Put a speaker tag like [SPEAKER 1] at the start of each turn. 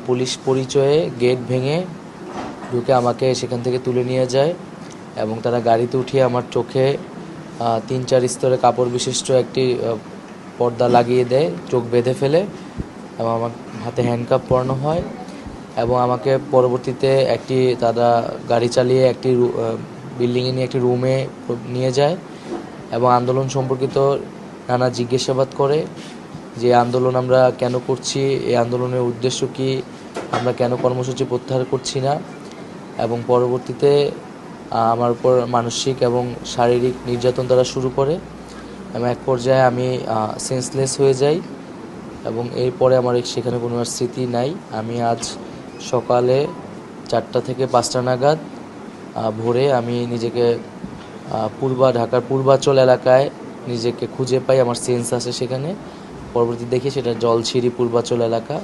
[SPEAKER 1] Police পরিচয়ে gate ভেঙে ঢুকে আমাকে সেখান থেকে তুলে নিয়ে যায় এবং তারা গাড়িতে উঠিয়ে আমার চোখে 3-4 স্তরে কাপড় বিশিষ্ট একটি পর্দা লাগিয়ে দেয়, চোখ বেঁধে ফেলে এবং আমার হাতে হ্যান্ডকাপ পরানো হয় এবং আমাকে পরবর্তীতে তারা গাড়ি চালিয়ে একটি বিল্ডিংয়ে নিয়ে একটি রুমে নিয়ে যায় এবং আন্দোলন সম্পর্কিত নানা জিজ্ঞাসাবাদ করে যে আন্দোলন আমরা কেন করছি, এই আন্দোলনের উদ্দেশ্য কী, আমরা কেন কর্মসূচি প্রত্যাহার করছি না। এবং পরবর্তীতে আমার উপর মানসিক এবং শারীরিক নির্যাতন তারা শুরু করে এবং এক পর্যায়ে আমি সেন্সলেস হয়ে যাই এবং এরপরে আমার সেখানে কোনো আর স্মৃতি নাই। আমি আজ সকালে 4টা থেকে 5টা নাগাদ ভোরে আমি নিজেকে ঢাকার পূর্বাচল এলাকায় নিজেকে খুঁজে পাই, আমার সেন্স আসে সেখানে। পরবর্তী দেখি সেটা জলছিরি পূর্বাচল এলাকা।